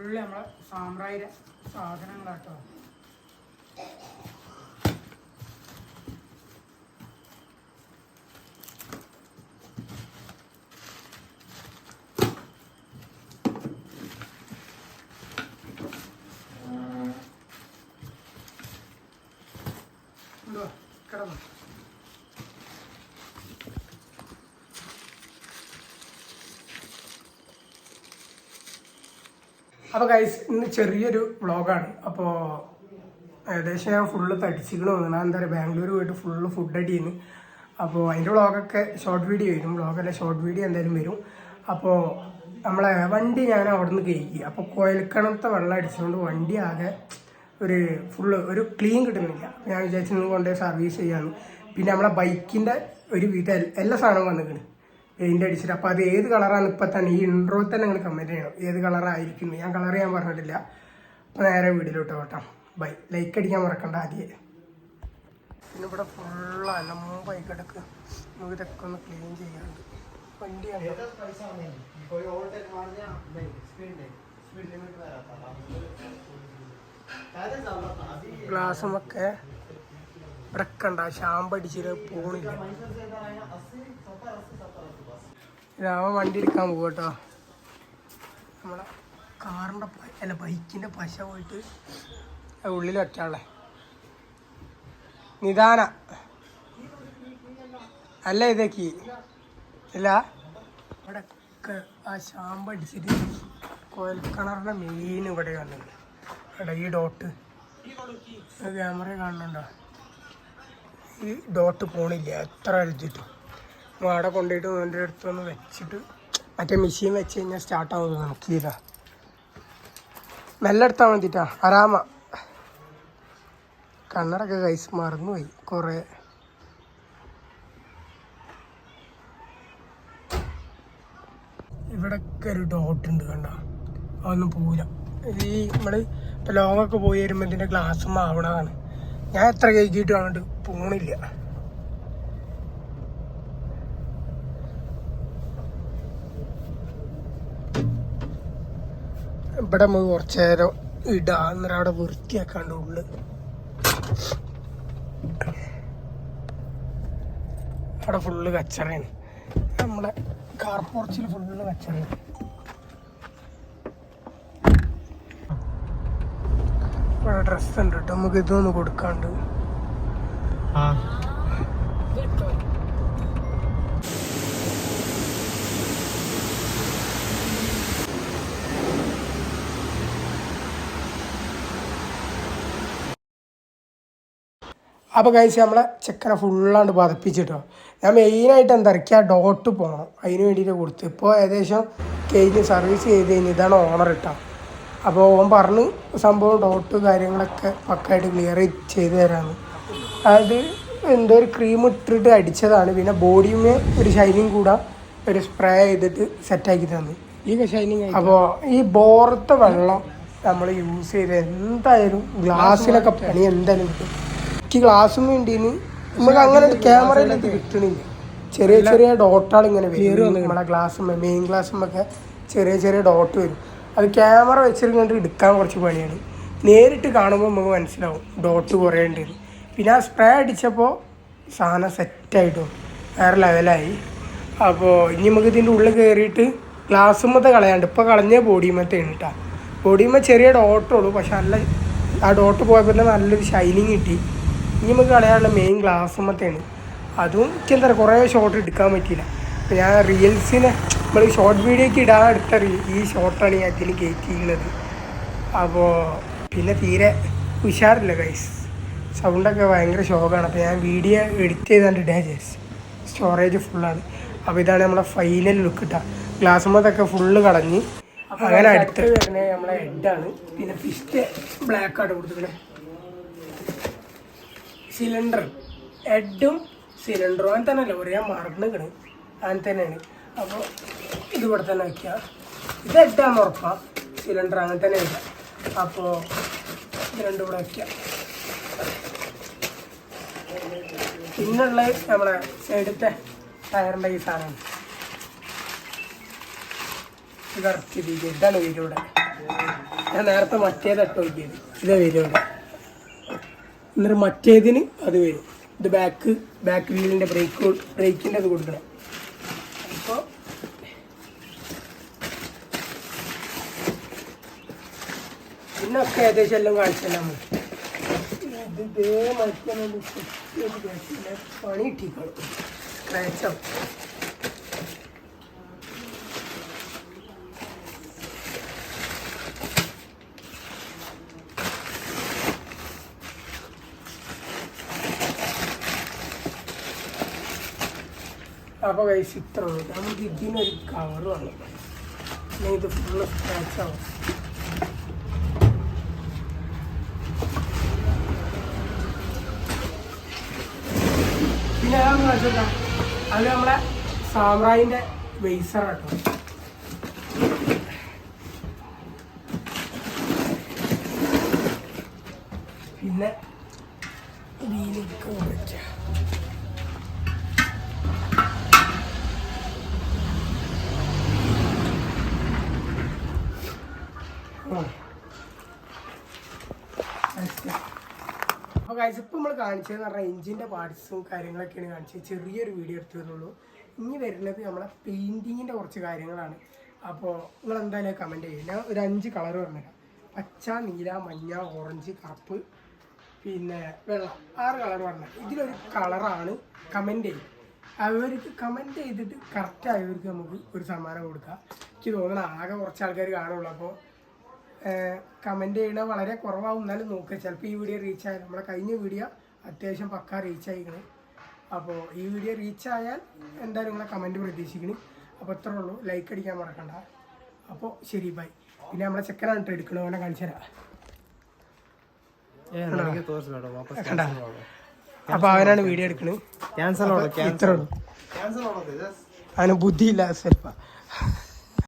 Full നമ്മളെ സാമ്പ്രായിര സാധനങ്ങളാട്ടോ. കിടന്നു അപ്പോൾ ഗൈസ് ഇന്ന് ചെറിയൊരു വ്ളോഗാണ്. അപ്പോൾ ഏകദേശം ഞാൻ ഫുള്ള് തടിച്ചിക്കണു തോന്നുന്നു. എന്താ പറയുക, ബാംഗ്ലൂർ പോയിട്ട് ഫുള്ള് ഫുഡ് അടിയുന്നു. അപ്പോൾ അതിൻ്റെ വ്ളോഗൊക്കെ ഷോർട്ട് വീഡിയോ വരും. വ്ളോഗല്ല ഷോർട്ട് വീഡിയോ എന്തായാലും വരും. അപ്പോൾ നമ്മളെ വണ്ടി ഞാൻ അവിടെ നിന്ന് കയറ്റി. അപ്പോൾ കുഴൽക്കിണത്തെ വെള്ളം അടിച്ചുകൊണ്ട് വണ്ടി ആകെ ഫുള്ള് ഒരു ക്ലീൻ കിട്ടുന്നില്ല. ഞാൻ വിചാരിച്ചു നിങ്ങൾ കൊണ്ടുപോയി സർവീസ് ചെയ്യാമെന്ന്. പിന്നെ നമ്മളെ ബൈക്കിൻ്റെ ഒരു എല്ലാ സാധനവും വന്നിക്കണ് പെയിൻ്റ് അടിച്ചിട്ട്. അപ്പോൾ അത് ഏത് കളറാണ് ഇപ്പം തന്നെ ഈ ഇൻട്രോയിൽ തന്നെ നിങ്ങൾ കമൻറ്റ് ചെയ്യണം ഏത് കളറായിരിക്കും. ഞാൻ കളർ ചെയ്യാൻ പറഞ്ഞിട്ടില്ല. അപ്പോൾ നേരെ വീട്ടിലോട്ട് കേട്ടോ. ബൈ. ലൈക്ക് അടിക്കാൻ മറക്കണ്ട ആദ്യം. പിന്നെ ഇവിടെ ഫുള്ള് അലമ്പായി കിടക്ക്. നമുക്ക് ഇതൊക്കെ ഒന്ന് ക്ലീൻ ചെയ്യാറുണ്ട്. വണ്ടിയാണ് ഗ്ലാസുമൊക്കെ ഇവിടെക്കണ്ട ഷാമ്പടിച്ചിട്ട് പോണില്ല. രാമ വണ്ടി എടുക്കാൻ പോകും കേട്ടോ. നമ്മളെ കാറിൻ്റെ ബൈക്കിൻ്റെ പശ പോയിട്ട് ഉള്ളിൽ വെക്കാളെ നിദാന അല്ല ഇതൊക്കെ ഇല്ല. ഇവിടെയൊക്കെ ആ ഷാമ്പടിച്ചിട്ട് കോയൽക്കിണറിൻ്റെ മെയിൻ ഇവിടെ കണ്ടിട്ടുണ്ട്. ഇവിടെ ഈ ഡോട്ട് ക്യാമറ കാണുന്നുണ്ടോ? ഈ ഡോട്ട് പോണില്ല എത്ര അഴിച്ചിട്ടും. അവിടെ കൊണ്ടുപോയിട്ട് എൻ്റെ അടുത്തൊന്ന് വെച്ചിട്ട് മറ്റേ മെഷീൻ വെച്ച് കഴിഞ്ഞാൽ സ്റ്റാർട്ടാവുന്നത് നോക്കിയില്ല. മെല്ലെ എടുത്താൽ മതിട്ടാ. ആരാമ കണ്ണടൊക്കെ കൈസ് മറന്നുപോയി കുറേ. ഇവിടെയൊക്കെ ഒരു ഡോട്ട് ഉണ്ട് കണ്ട. അതൊന്നും പോവില്ല. ഈ നമ്മൾ ഇപ്പോൾ ലോങ്ങൊക്കെ പോയി വരുമ്പോൾ ഇതിൻ്റെ ഗ്ലാസ്സും ആവണതാണ്. ഞാൻ എത്ര കഴുകിയിട്ടും അങ്ങോട്ട് പോണില്ല. ഇവിടെ നമുക്ക് കുറച്ച് നേരം ഇടാം. അന്നേരം അവിടെ വൃത്തിയാക്കാണ്ട് ഉള്ളു. അവിടെ ഫുള്ള് കച്ചറയാണ്. നമ്മളെ കാർ പോർച്ചിൽ ഫുള്ള് കച്ചറയാണ്. ഇവിടെ ഡ്രസ്സ് ഉണ്ട് കേട്ടോ. നമുക്ക് ഇതൊന്ന് കൊടുക്കാണ്ട്. അപ്പോൾ കഴിച്ച് നമ്മളെ ചെക്കനെ ഫുള്ളാണ്ട് പതപ്പിച്ചിട്ടോ. ഞാൻ മെയിനായിട്ട് എന്താ പറയുക, ഡോട്ട് പോകണം അതിന് വേണ്ടിയിട്ട് കൊടുത്ത്. ഇപ്പോൾ ഏകദേശം കഴിഞ്ഞ് സർവീസ് ചെയ്ത് കഴിഞ്ഞ് ഇതാണ് ഓണർ ഇട്ടോ. അപ്പോൾ ഓൻ പറഞ്ഞ് സംഭവം ഡോട്ട് കാര്യങ്ങളൊക്കെ പക്കായിട്ട് ക്ലിയർ ചെയ്ത് തരാമെന്ന്. അത് എന്തോ ഒരു ക്രീം ഇട്ടിട്ട് അടിച്ചതാണ്. പിന്നെ ബോഡിയുമേ ഒരു ഷൈനിങ് കൂടാ ഒരു സ്പ്രേ ചെയ്തിട്ട് സെറ്റാക്കി തന്നു ഈ ഷൈനിങ്. അപ്പോൾ ഈ ബോറത്തെ വെള്ളം നമ്മൾ യൂസ് ചെയ്ത് എന്തായാലും ഗ്ലാസ്സിലൊക്കെ പണി എന്തായാലും കിട്ടും. എനിക്ക് ഗ്ലാസ്സും വേണ്ടിന് നമുക്ക് അങ്ങനെ ഒരു ക്യാമറയിലേക്ക് കിട്ടണില്ല. ചെറിയ ചെറിയ ഡോട്ടുകൾ ഇങ്ങനെ വരും. നമ്മളെ ഗ്ലാസ്സും മെയിൻ ഗ്ലാസ്സുമൊക്കെ ചെറിയ ചെറിയ ഡോട്ട് വരും. അത് ക്യാമറ വെച്ചിട്ട് എടുക്കാൻ കുറച്ച് പണിയാണ്. നേരിട്ട് കാണുമ്പോൾ നമുക്ക് മനസ്സിലാവും ഡോട്ട് കുറേ ഉണ്ട്. പിന്നെ ആ സ്പ്രേ അടിച്ചപ്പോൾ സാധനം സെറ്റായിട്ടും വേറെ ലെവലായി. അപ്പോൾ ഇനി നമുക്ക് ഇതിൻ്റെ ഉള്ളിൽ കയറിയിട്ട് ഗ്ലാസ്സുമ്മത്തെ കളയാണ്ട് ഇപ്പോൾ കളഞ്ഞ ബോഡിയുമ്മത്തെ കേട്ടോ. ബോഡിയുമ്മ ചെറിയ ഡോട്ടുള്ളൂ, പക്ഷെ നല്ല ആ ഡോട്ട് പോയപ്പോൾ തന്നെ നല്ലൊരു ഷൈനിങ് കിട്ടി. ഇനി നമുക്ക് കളയാനുള്ള മെയിൻ ഗ്ലാസ്സുമ്മത്തെയാണ്. അതും എനിക്ക് എന്താ പറയുക കുറേ ഷോട്ട് എടുക്കാൻ പറ്റിയില്ല. അപ്പോൾ ഞാൻ റീൽസിനെ നമ്മൾ ഷോർട്ട് വീഡിയോയ്ക്ക് ഇടാൻ എടുത്ത ഈ ഷോർട്ടാണ് ഞാൻ ഇതിന് കയറ്റിയിരുന്നത്. അപ്പോൾ പിന്നെ തീരെ ഉഷാറില്ല ഗൈസ്. സൗണ്ടൊക്കെ ഭയങ്കര ഷോക്കാണ്. അപ്പോൾ ഞാൻ വീഡിയോ എഡിറ്റ് ചെയ്താണ്ട് ഇടാൻ വിചാരിച്ചു. സ്റ്റോറേജ് ഫുള്ളാണ്. അപ്പോൾ ഇതാണ് നമ്മളെ ഫൈനൽ ലുക്ക് കിട്ടുക. ഗ്ലാസ്സുമ്മതൊക്കെ ഫുള്ള് കളഞ്ഞ് അങ്ങനെ അടുത്ത് വരുന്നത് നമ്മളെ ഹെഡാണ്. പിന്നെ ഫിസ്റ്റ് ബ്ലാക്ക് ആണ് കൊടുത്തിട്ട് സിലിണ്ടർ ഹെഡും സിലിണ്ടറും അങ്ങനെ തന്നെയല്ല ഒരേ മറന്നിക്കണ് അങ്ങനെ തന്നെയാണ്. അപ്പോൾ ഇതിവിടെ തന്നെ വയ്ക്കുക. ഇത് ഹെഡാന്ന് ഉറപ്പാണ്. സിലിണ്ടർ അങ്ങനെ തന്നെ ഇല്ല. അപ്പോൾ ഇത് രണ്ടും കൂടെ വയ്ക്കുക. പിന്നുള്ളത് നമ്മളെ സൈഡത്തെ ടയറിൻ്റെ ഈ സാധനമാണ്. ഇത് കറക്റ്റ് ഇതാണ് ഇതിലൂടെ ഞാൻ നേരത്തെ മറ്റേതട്ടോ നോക്കിയത് ഇതേ വരും ഇവിടെ. എന്നിട്ട് മറ്റേതിന് അത് വരും. ഇത് ബാക്ക് വീലിൻ്റെ ബ്രേക്കിൻ്റെ അത് കൊടുക്കണം. അപ്പോൾ പിന്നൊക്കെ ഏകദേശം എല്ലാം കാണിച്ചല്ല നമ്മൾ ഇത് ഇതേ മരിക്കാനുണ്ട്. പണി കിട്ടിക്കോളും സ്ക്രാച്ചാവും. അപ്പോൾ കഴിച്ച് ഇത്ര ഉള്ളൂ. നമുക്ക് ഇതിനൊരു കവർ വേണം. ഇത് ഫുള്ള് സ്ക്രാച്ചാവും. പിന്നെ ഏതാണെന്ന് വെച്ചാൽ അത് നമ്മളെ സാമ്രായിൻ്റെ വെയ്സർ കേട്ടോ. പിന്നെ വീലൊക്കെ വയ്ക്കുക. അപ്പോൾ കാഴ്ച ഇപ്പം നമ്മൾ കാണിച്ചതെന്ന് പറഞ്ഞാൽ എഞ്ചിൻ്റെ പാർട്സും കാര്യങ്ങളൊക്കെയാണ് കാണിച്ചത്. ചെറിയൊരു വീഡിയോ എടുത്തു തന്നുള്ളൂ. ഇനി വരുന്നത് നമ്മളെ പെയിൻറ്റിങ്ങിൻ്റെ കുറച്ച് കാര്യങ്ങളാണ്. അപ്പോൾ നിങ്ങൾ എന്തായാലും കമൻറ്റ് ചെയ്യും. ഞാൻ ഒരു 5 കളർ പറഞ്ഞുതരാം. പച്ച, നീല, മഞ്ഞ, ഓറഞ്ച്, കറുപ്പ്, പിന്നെ വെള്ളം. 6 കളർ പറഞ്ഞാൽ ഇതിലൊരു കളറാണ് കമൻറ്റ് ചെയ്യും. അവർക്ക് കമൻറ്റ് ചെയ്തിട്ട് കറക്റ്റായവർക്ക് നമുക്ക് ഒരു സമ്മാനം കൊടുക്കാം. എനിക്ക് തോന്നണം ആകെ കുറച്ച് ആൾക്കാർ കാണുള്ളൂ. അപ്പോൾ കമൻറ്റ് ചെയ്യണത് വളരെ കുറവാകും. എന്നാലും നോക്കുക. ചിലപ്പോൾ ഈ വീഡിയോ റീച്ച് ആയാൽ നമ്മളെ കഴിഞ്ഞ വീഡിയോ അത്യാവശ്യം പക്ക റീച്ച് ആയിരിക്കണം. അപ്പോൾ ഈ വീഡിയോ റീച്ച് ആയാൽ എന്തായാലും നിങ്ങളെ കമൻറ്റ് പ്രതീക്ഷിക്കണം. അപ്പോൾ ഇത്രേ ഉള്ളൂ. ലൈക്ക് അടിക്കാൻ മറക്കണ്ട. അപ്പോൾ ശരി, ബൈ. പിന്നെ നമ്മളെ ചെക്കനാണ് എടുക്കണോ അവനെ കാണിച്ചു തരാം. അപ്പോൾ അവനാണ് വീഡിയോ എടുക്കണത്. ഇത്രേ ഉള്ളൂ. അവന് ബുദ്ധിയില്ല സ്വല്പം.